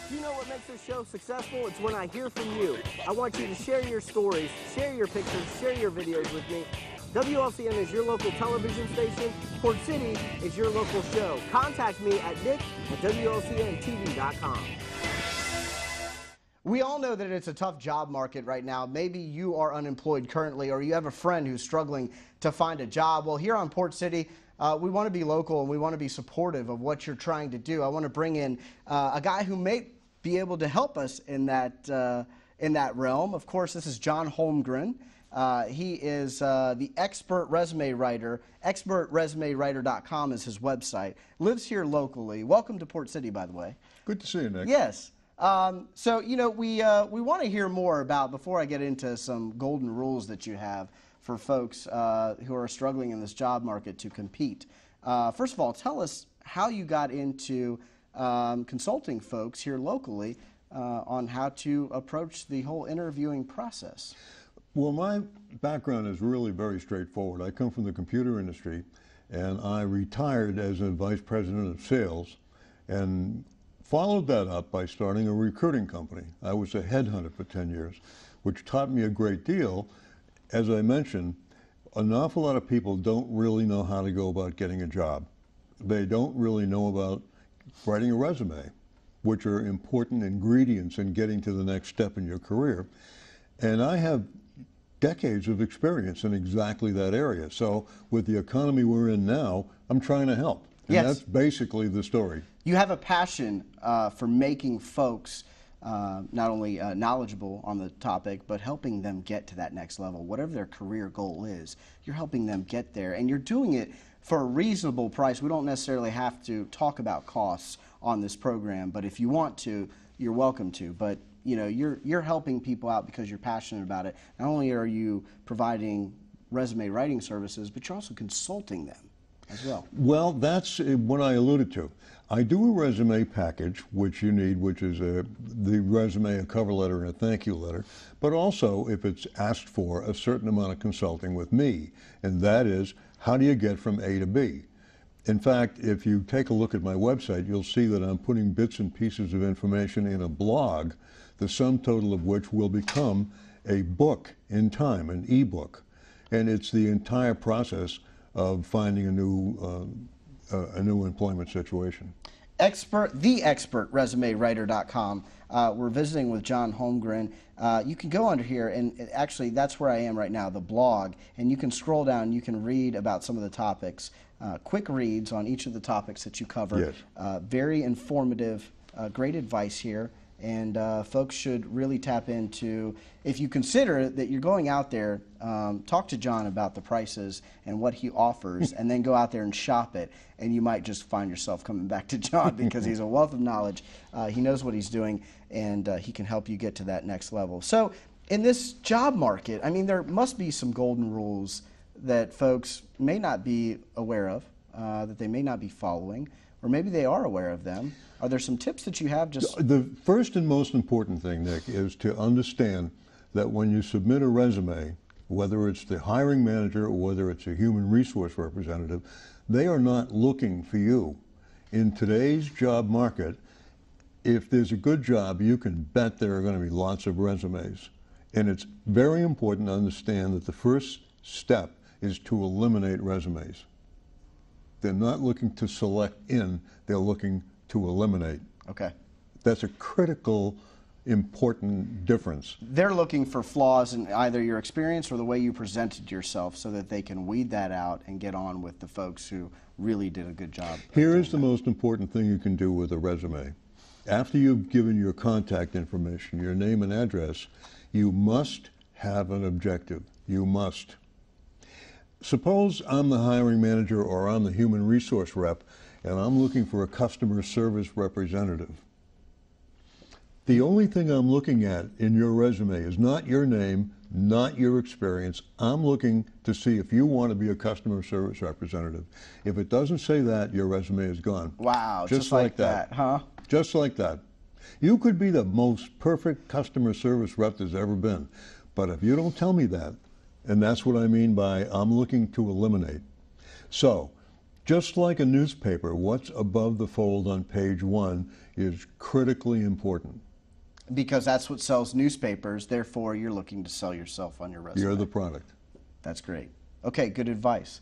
Do you know what makes this show successful? It's when I hear from you. I want you to share your stories, share your pictures, share your videos with me. WLCN is your local television station. Port City is your local show. Contact me at nick@WLCNTV.com. We all know that it's a tough job market right now. Maybe you are unemployed currently, or you have a friend who's struggling to find a job. Well, here on Port City, we want to be local and we want to be supportive of what you're trying to do. I want to bring in a guy who may be able to help us in that realm. Of course, this is John Holmgren. He is the expert resume writer. ExpertResumeWriter.com is his website. Lives here locally. Welcome to Port City, by the way. Good to see you, Nick. Yes. So, you know, we want to hear more about, before I get into some golden rules that you have for folks who are struggling in this job market to compete. First of all, tell us how you got into consulting folks here locally on how to approach the whole interviewing process. Well, my background is really very straightforward. I come from the computer industry, and I retired as a vice president of sales and followed that up by starting a recruiting company. I was a headhunter for 10 years, which taught me a great deal. As I mentioned, an awful lot of people don't really know how to go about getting a job. They don't really know about writing a resume, which are important ingredients in getting to the next step in your career. And I have decades of experience in exactly that area. So with the economy we're in now, I'm trying to help. And yes, that's basically the story. You have a passion for making folks not only knowledgeable on the topic, but helping them get to that next level. Whatever their career goal is, you're helping them get there. And you're doing it for a reasonable price. We don't necessarily have to talk about costs on this program, but if you want to, you're welcome to. But you know, you're helping people out because you're passionate about it. Not only are you providing resume writing services, but you're also consulting them as well. Well, that's what I alluded to. I do a resume package, which you need, which is the resume, a cover letter, and a thank you letter, but also, if it's asked for, a certain amount of consulting with me, and that is, how do you get from A to B? In fact, if you take a look at my website, you'll see that I'm putting bits and pieces of information in a blog, the sum total of which will become a book in time, an e-book, and it's the entire process of finding a new employment situation. TheExpertResumeWriter.com. We're visiting with John Holmgren. You can go under here, and actually that's where I am right now, the blog, and you can scroll down and you can read about some of the topics. Quick reads on each of the topics that you cover. Yes. Very informative, great advice here. And folks should really tap into, if you consider that you're going out there, talk to John about the prices and what he offers, and then go out there and shop it, and you might just find yourself coming back to John because he's a wealth of knowledge. He knows what he's doing, and he can help you get to that next level. So in this job market, I mean, there must be some golden rules that folks may not be aware of, that they may not be following, or maybe they are aware of them. Are there some tips that you have? The first and most important thing, Nick, is to understand that when you submit a resume, whether it's the hiring manager or whether it's a human resource representative, they are not looking for you. In today's job market, if there's a good job, you can bet there are going to be lots of resumes. And it's very important to understand that the first step is to eliminate resumes. They're not looking to select in, they're looking to eliminate. Okay. That's a critical, important difference. They're looking for flaws in either your experience or the way you presented yourself so that they can weed that out and get on with the folks who really did a good job. Here is the most important thing you can do with a resume. After you've given your contact information, your name and address, you must have an objective. You must. Suppose I'm the hiring manager or I'm the human resource rep and I'm looking for a customer service representative. The only thing I'm looking at in your resume is not your name, not your experience. I'm looking to see if you want to be a customer service representative. If it doesn't say that, your resume is gone. Wow, just like that, huh? Just like that. You could be the most perfect customer service rep there's ever been, but if you don't tell me that, and that's what I mean by I'm looking to eliminate. So Just like a newspaper, what's above the fold on page 1 is critically important. Because that's what sells newspapers, therefore you're looking to sell yourself on your resume. You're the product. That's great. Okay, good advice.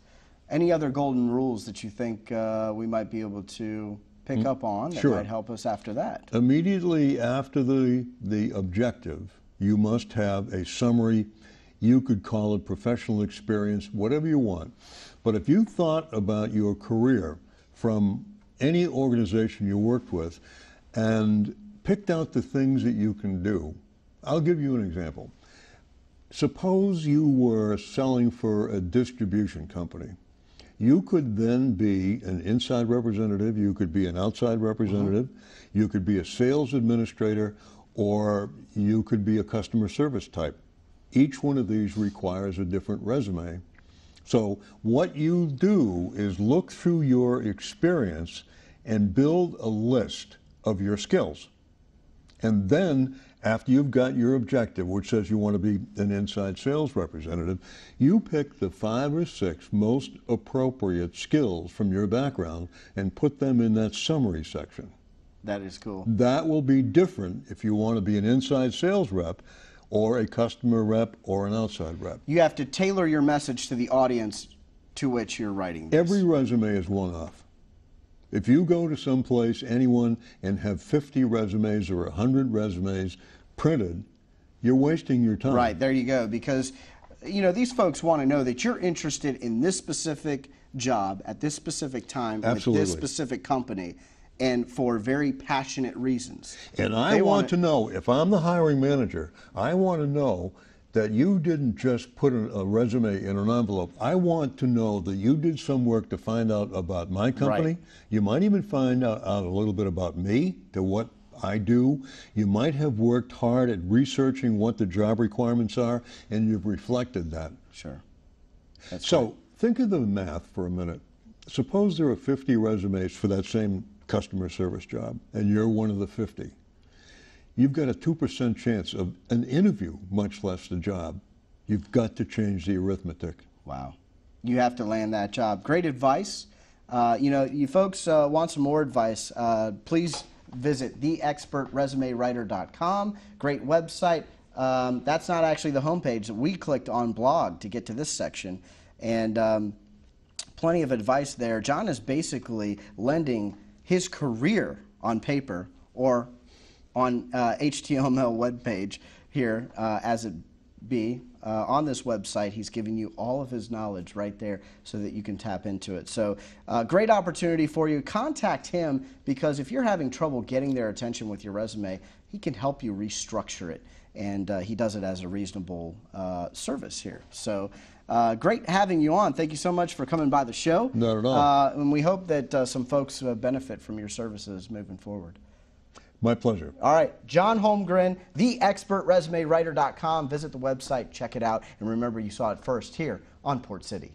Any other golden rules that you think we might be able to pick up on that Sure. might help us after that? Immediately after the objective, you must have a summary. You could call it professional experience, whatever you want. But if you thought about your career from any organization you worked with and picked out the things that you can do, I'll give you an example. Suppose you were selling for a distribution company. You could then be an inside representative, you could be an outside representative, you could be a sales administrator, or you could be a customer service type. Each one of these requires a different resume. So what you do is look through your experience and build a list of your skills. And then after you've got your objective, which says you want to be an inside sales representative, you pick the 5 or 6 most appropriate skills from your background and put them in that summary section. That is cool. That will be different if you want to be an inside sales rep or a customer rep or an outside rep. You have to tailor your message to the audience to which you're writing this. Every resume is one-off. If you go to someplace, anyone, and have 50 resumes or 100 resumes printed, you're wasting your time. Right, there you go. Because, you know, these folks want to know that you're interested in this specific job at this specific time Absolutely. with this specific company, and for very passionate reasons. And I want to know, if I'm the hiring manager, I want to know that you didn't just put a resume in an envelope. I want to know that you did some work to find out about my company. Right. You might even find out a little bit about me, to what I do. You might have worked hard at researching what the job requirements are, and you've reflected that. Sure. That's So right. think of the math for a minute. Suppose there are 50 resumes for that same customer service job, and you're one of the 50. You've got a 2% chance of an interview, much less the job. You've got to change the arithmetic. Wow. You have to land that job. Great advice. You know, you folks want some more advice, please visit theexpertresumewriter.com. Great website. That's not actually the homepage. We clicked on blog to get to this section. And plenty of advice there. John is basically lending his career on paper or on HTML webpage here as it be. On this website, he's giving you all of his knowledge right there so that you can tap into it. So great opportunity for you. Contact him, because if you're having trouble getting their attention with your resume, he can help you restructure it. And he does it as a reasonable service here. So great having you on. Thank you so much for coming by the show. Not at all. And we hope that some folks benefit from your services moving forward. My pleasure. All right, John Holmgren, theexpertresumewriter.com. Visit the website, check it out, and remember, you saw it first here on Port City.